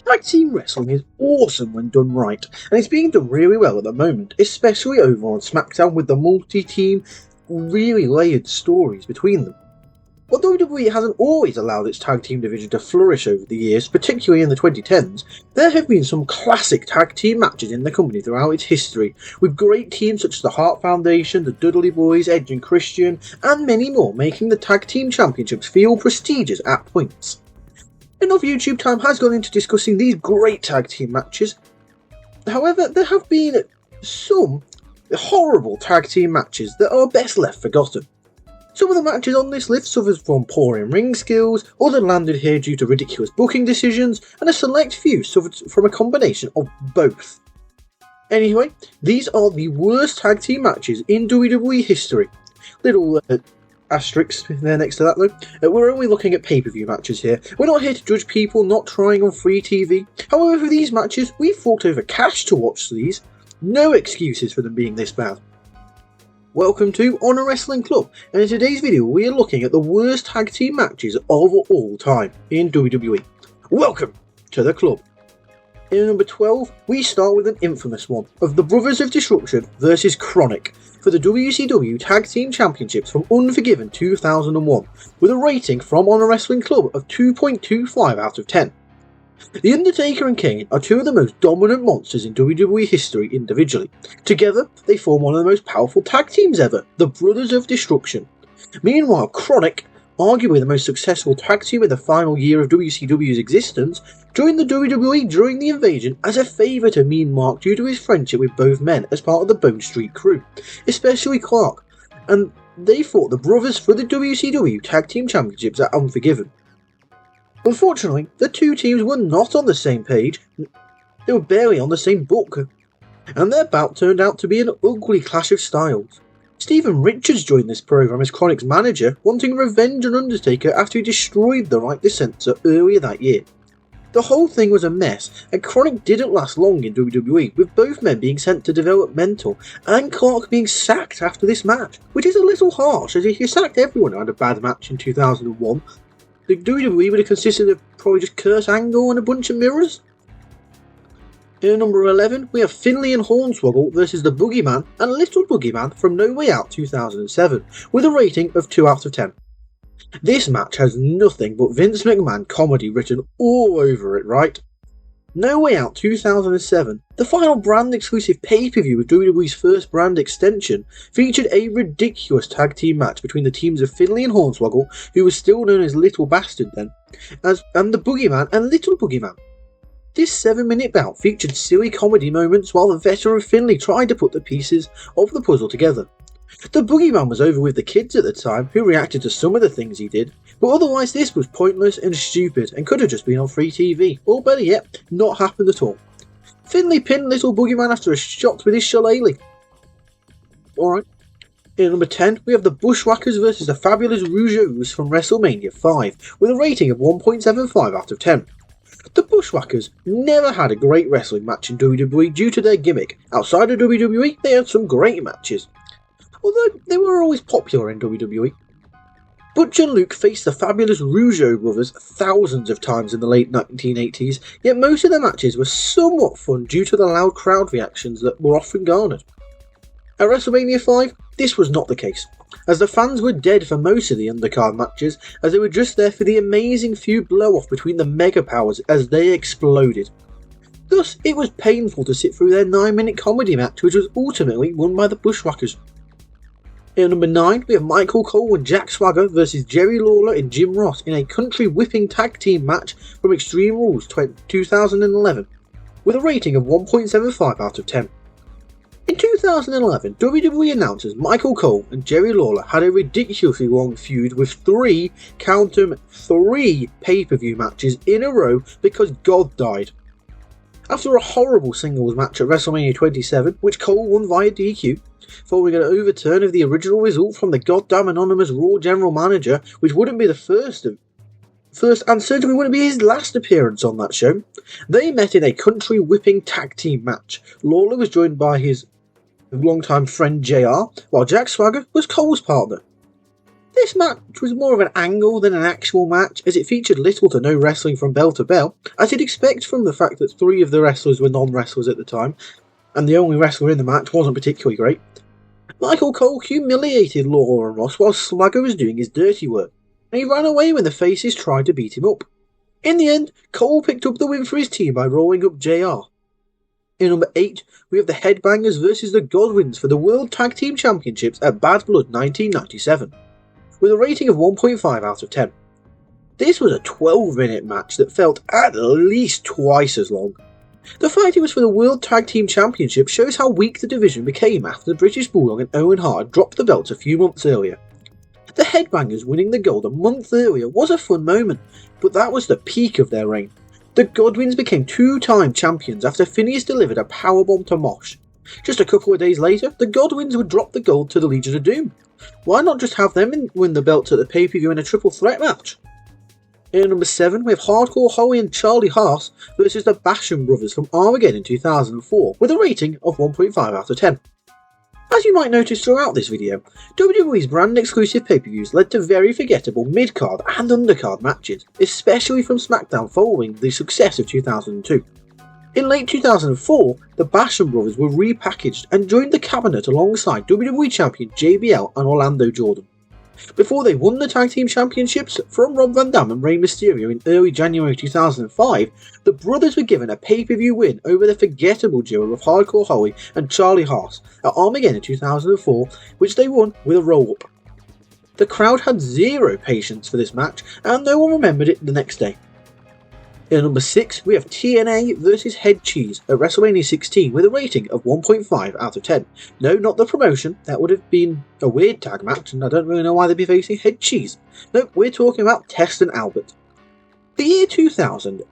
Tag team wrestling is awesome when done right, and it's being done really well at the moment, especially over on SmackDown with the multi-team, really layered stories between them. While WWE hasn't always allowed its tag team division to flourish over the years, particularly in the 2010s, there have been some classic tag team matches in the company throughout its history, with great teams such as the Hart Foundation, the Dudley Boys, Edge and Christian, and many more making the tag team championships feel prestigious at points. Enough YouTube time has gone into discussing these great tag team matches. However, there have been some horrible tag team matches that are best left forgotten. Some of the matches on this list suffered from poor in-ring skills, others landed here due to ridiculous booking decisions, and a select few suffered from a combination of both. Anyway, these are the worst tag team matches in WWE history. Little asterisk there next to that though. We're only looking at pay-per-view matches here. We're not here to judge people not trying on free TV. However, for these matches, we've forked over cash to watch these. No excuses for them being this bad. Welcome to Honor Wrestling Club, and in today's video we are looking at the worst tag team matches of all time in WWE. Welcome to the club. In number 12, we start with an infamous one of the Brothers of Destruction versus Chronic for the WCW Tag Team Championships from Unforgiven 2001, with a rating from Honor Wrestling Club of 2.25 out of 10. The Undertaker and Kane are two of the most dominant monsters in WWE history individually. Together, they form one of the most powerful tag teams ever, the Brothers of Destruction. Meanwhile, Chronic, arguably the most successful tag team in the final year of WCW's existence, joined the WWE during the invasion as a favour to Mean Mark due to his friendship with both men as part of the Bone Street crew, especially Clark, and they fought the Brothers for the WCW Tag Team Championships at Unforgiven. Unfortunately, the two teams were not on the same page, they were barely on the same book, and their bout turned out to be an ugly clash of styles. Stephen Richards joined this program as Chronic's manager, wanting revenge on Undertaker after he destroyed the Right Dissenter earlier that year. The whole thing was a mess, and Chronic didn't last long in WWE, with both men being sent to developmental, and Clark being sacked after this match, which is a little harsh, as if you sacked everyone who had a bad match in 2001, the WWE would have consisted of probably just Kurt Angle and a bunch of mirrors. In number 11, we have Finlay and Hornswoggle versus the Boogeyman and Little Boogeyman from No Way Out 2007, with a rating of 2 out of 10. This match has nothing but Vince McMahon comedy written all over it, right? No Way Out 2007, the final brand-exclusive pay-per-view of WWE's first brand extension, featured a ridiculous tag team match between the teams of Finlay and Hornswoggle, who was still known as Little Bastard then, and the Boogeyman and Little Boogeyman. This 7-minute bout featured silly comedy moments while the veteran Finlay tried to put the pieces of the puzzle together. The Boogeyman was over with the kids at the time, who reacted to some of the things he did, but otherwise this was pointless and stupid and could have just been on free TV, or better yet, not happened at all. Finlay pinned Little Boogeyman after a shot with his shillelagh. Alright. In number 10, we have the Bushwhackers vs the Fabulous Rougeaus from WrestleMania 5, with a rating of 1.75 out of 10. The Bushwhackers never had a great wrestling match in WWE due to their gimmick. Outside of WWE, they had some great matches, although they were always popular in WWE. Butch and Luke faced the Fabulous Rougeau brothers thousands of times in the late 1980s, yet most of their matches were somewhat fun due to the loud crowd reactions that were often garnered. At WrestleMania 5, this was not the case, as the fans were dead for most of the undercard matches, as they were just there for the amazing feud blow-off between the Mega Powers as they exploded. Thus, it was painful to sit through their 9-minute comedy match, which was ultimately won by the Bushwhackers. In number 9, we have Michael Cole and Jack Swagger versus Jerry Lawler and Jim Ross in a country whipping tag team match from Extreme Rules 2011, with a rating of 1.75 out of 10. In 2011, WWE announcers Michael Cole and Jerry Lawler had a ridiculously long feud with three pay-per-view matches in a row because God died. After a horrible singles match at WrestleMania 27, which Cole won via DQ, following an overturn of the original result from the goddamn anonymous Raw general manager, which wouldn't be the first and certainly wouldn't be his last appearance on that show, they met in a country whipping tag team match. Lawler was joined by his longtime friend JR, while Jack Swagger was Cole's partner. This match was more of an angle than an actual match, as it featured little to no wrestling from bell to bell, as you'd expect from the fact that 3 of the wrestlers were non-wrestlers at the time, and the only wrestler in the match wasn't particularly great. Michael Cole humiliated Lawler and Ross while Swagger was doing his dirty work, and he ran away when the faces tried to beat him up. In the end, Cole picked up the win for his team by rolling up JR. In number 8, we have the Headbangers versus the Godwins for the World Tag Team Championships at Bad Blood 1997, with a rating of 1.5 out of 10. This was a 12-minute match that felt at least twice as long. The fact it was for the World Tag Team Championship shows how weak the division became after the British Bulldog and Owen Hart dropped the belts a few months earlier. The Headbangers winning the gold a month earlier was a fun moment, but that was the peak of their reign. The Godwins became 2-time champions after Phineas delivered a powerbomb to Mosh. Just a couple of days later, the Godwins would drop the gold to the Legion of Doom. Why not just have them win the belts at the pay-per-view in a triple threat match? In number 7, we have Hardcore Holly and Charlie Haas versus the Basham Brothers from Armageddon 2004 with a rating of 1.5 out of 10. As you might notice throughout this video, WWE's brand exclusive pay-per-views led to very forgettable mid-card and undercard matches, especially from SmackDown following the success of 2002. In late 2004, the Basham Brothers were repackaged and joined the cabinet alongside WWE Champion JBL and Orlando Jordan. Before they won the Tag Team Championships from Rob Van Dam and Rey Mysterio in early January 2005, the brothers were given a pay-per-view win over the forgettable duo of Hardcore Holly and Charlie Haas at Armageddon 2004, which they won with a roll-up. The crowd had zero patience for this match, and no one remembered it the next day. In number 6, we have TNA vs Head Cheese at WrestleMania 16 with a rating of 1.5 out of 10. No, not the promotion. That would have been a weird tag match, and I don't really know why they'd be facing Head Cheese. No, we're talking about Test and Albert. The year 2000,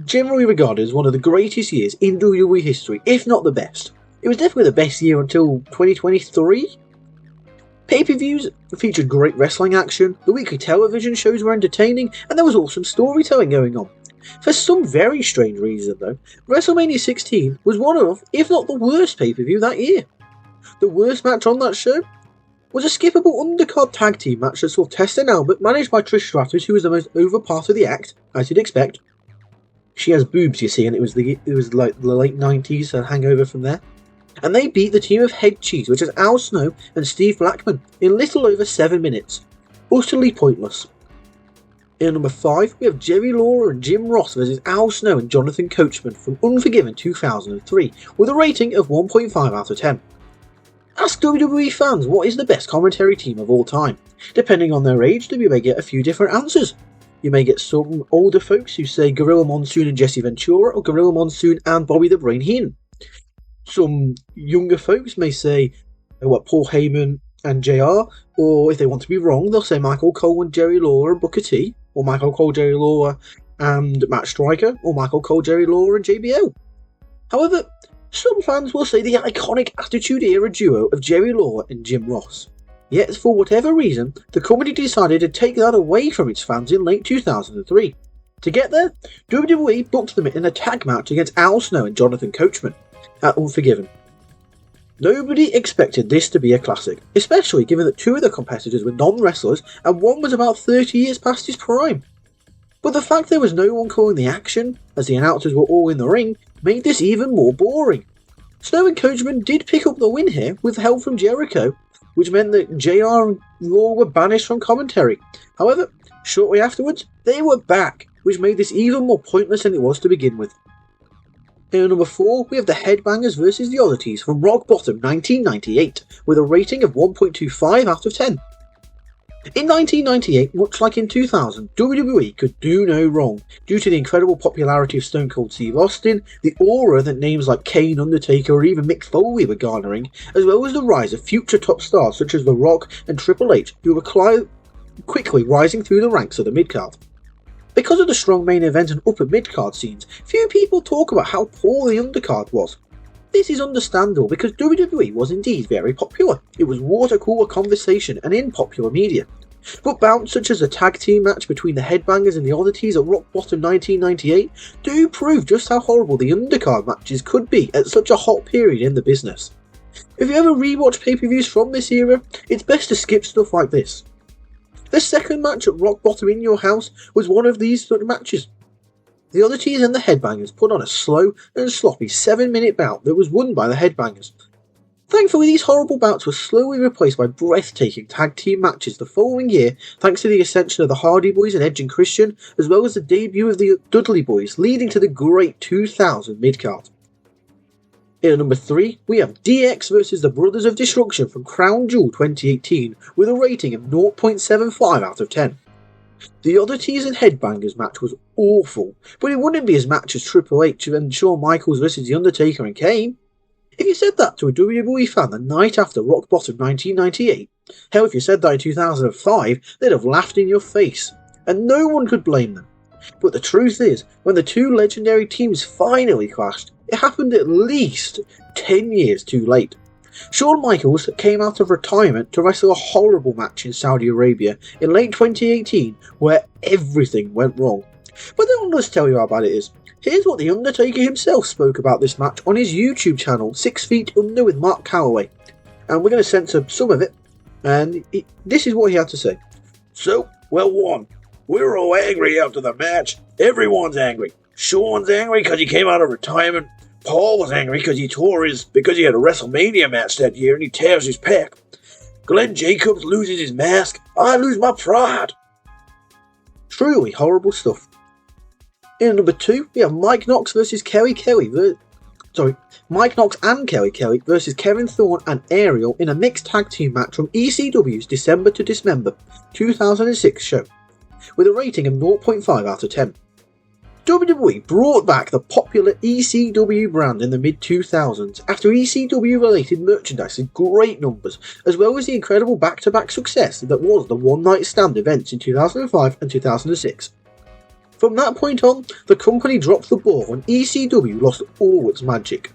generally regarded as one of the greatest years in WWE history, if not the best. It was definitely the best year until 2023. Pay-per-views featured great wrestling action, the weekly television shows were entertaining, and there was awesome storytelling going on. For some very strange reason though, WrestleMania 16 was one of, if not the worst pay-per-view that year. The worst match on that show was a skippable undercard tag team match that saw Test and Albert managed by Trish Stratus, who was the most over part of the act, as you'd expect. She has boobs, you see, and it was like the late 90s, a hangover from there. And they beat the team of Head Cheese, which is Al Snow and Steve Blackman, in little over 7 minutes. Utterly pointless. In number 5, we have Jerry Lawler and Jim Ross versus Al Snow and Jonathan Coachman from Unforgiven 2003, with a rating of 1.5 out of 10. Ask WWE fans what is the best commentary team of all time. Depending on their age, you may get a few different answers. You may get some older folks who say Gorilla Monsoon and Jesse Ventura, or Gorilla Monsoon and Bobby the Brain Heenan. Some younger folks may say Paul Heyman and JR, or if they want to be wrong, they'll say Michael Cole and Jerry Lawler and Booker T, or Michael Cole, Jerry Lawler and Matt Striker, or Michael Cole, Jerry Lawler and JBL. However, some fans will say the iconic Attitude Era duo of Jerry Lawler and Jim Ross. Yet, for whatever reason, the company decided to take that away from its fans in late 2003. To get there, WWE booked them in a tag match against Al Snow and Jonathan Coachman at Unforgiven. Nobody expected this to be a classic, especially given that 2 of the competitors were non-wrestlers and one was about 30 years past his prime. But the fact there was no one calling the action, as the announcers were all in the ring, made this even more boring. Snow and Coachman did pick up the win here with help from Jericho, which meant that JR and Raw were banished from commentary. However, shortly afterwards, they were back, which made this even more pointless than it was to begin with. In number 4, we have the Headbangers vs the Oddities from Rock Bottom 1998, with a rating of 1.25 out of 10. In 1998, much like in 2000, WWE could do no wrong, due to the incredible popularity of Stone Cold Steve Austin, the aura that names like Kane, Undertaker, or even Mick Foley were garnering, as well as the rise of future top stars such as The Rock and Triple H, who were quickly rising through the ranks of the midcard. Because of the strong main event and upper mid-card scenes, few people talk about how poor the undercard was. This is understandable because WWE was indeed very popular. It was water cooler conversation and in popular media. But bouts such as a tag team match between the Headbangers and the Oddities at Rock Bottom 1998 do prove just how horrible the undercard matches could be at such a hot period in the business. If you ever rewatch pay-per-views from this era, it's best to skip stuff like this. The second match at Rock Bottom in Your House was one of these sort of matches. The Oddities and the Headbangers put on a slow and sloppy 7-minute bout that was won by the Headbangers. Thankfully, these horrible bouts were slowly replaced by breathtaking tag team matches the following year, thanks to the ascension of the Hardy Boys and Edge and Christian, as well as the debut of the Dudley Boys, leading to the great 2000 midcard. In number 3, we have DX vs the Brothers of Destruction from Crown Jewel 2018, with a rating of 0.75 out of 10. The Oddities and Headbangers match was awful, but it wouldn't be as much as Triple H and Shawn Michaels vs The Undertaker and Kane. If you said that to a WWE fan the night after Rock Bottom 1998, hell, if you said that in 2005, they'd have laughed in your face, and no one could blame them. But the truth is, when the two legendary teams finally clashed, it happened at least 10 years too late. Shawn Michaels came out of retirement to wrestle a horrible match in Saudi Arabia in late 2018 where everything went wrong. But don't let us tell you how bad it is. Here's what The Undertaker himself spoke about this match on his YouTube channel, 6 Feet Under with Mark Calloway. And we're going to censor some of it, and this is what he had to say. So, well, one, we were all angry after the match. Everyone's angry. Shawn's angry because he came out of retirement. Paul was angry because he had a WrestleMania match that year and he tears his pec. Glenn Jacobs loses his mask. I lose my pride. Truly horrible stuff. In number 2, we have Mike Knox and Kelly Kelly versus Kevin Thorne and Ariel in a mixed tag team match from ECW's December to Dismember 2006 show, with a rating of 0.5 out of 10. WWE brought back the popular ECW brand in the mid-2000s after ECW-related merchandise in great numbers, as well as the incredible back-to-back success that was the One Night Stand events in 2005 and 2006. From that point on, the company dropped the ball and ECW lost all its magic,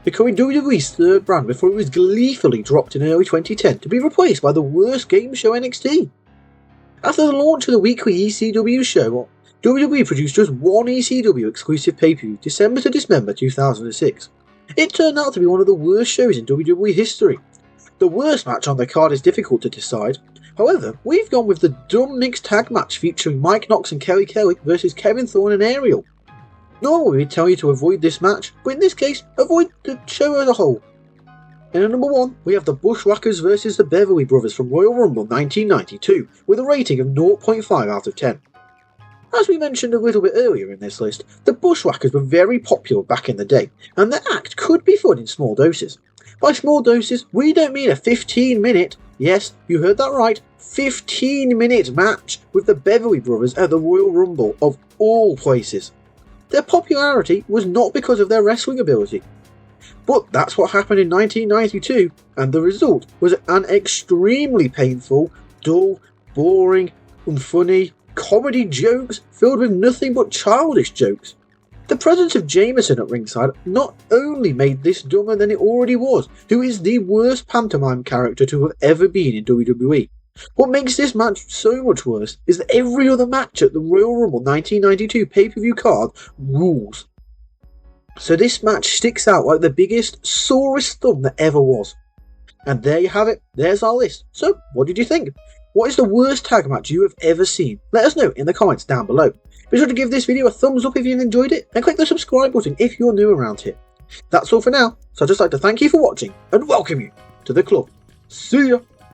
becoming WWE's third brand before it was gleefully dropped in early 2010 to be replaced by the worst game show NXT. After the launch of the weekly ECW show, WWE produced just one ECW exclusive pay-per-view, December to Dismember 2006. It turned out to be one of the worst shows in WWE history. The worst match on the card is difficult to decide. However, we've gone with the dumb mixed tag match featuring Mike Knox and Kelly Kelly versus Kevin Thorne and Ariel. Normally we'd tell you to avoid this match, but in this case, avoid the show as a whole. And at number 1, we have the Bushwhackers versus the Beverly Brothers from Royal Rumble 1992, with a rating of 0.5 out of 10. As we mentioned a little bit earlier in this list, the Bushwhackers were very popular back in the day, and their act could be fun in small doses. By small doses, we don't mean a 15-minute, yes, you heard that right, 15-minute match with the Beverly Brothers at the Royal Rumble of all places. Their popularity was not because of their wrestling ability. But that's what happened in 1992, and the result was an extremely painful, dull, boring, unfunny, comedy jokes filled with nothing but childish jokes. The presence of Jameson at ringside not only made this dumber than it already was, who is the worst pantomime character to have ever been in WWE. What makes this match so much worse is that every other match at the Royal Rumble 1992 pay-per-view card rules. So this match sticks out like the biggest, sorest thumb that ever was. And there you have it, there's our list. So, what did you think? What is the worst tag match you have ever seen? Let us know in the comments down below. Be sure to give this video a thumbs up if you've enjoyed it, and click the subscribe button if you're new around here. That's all for now, so I'd just like to thank you for watching, and welcome you to the club. See ya!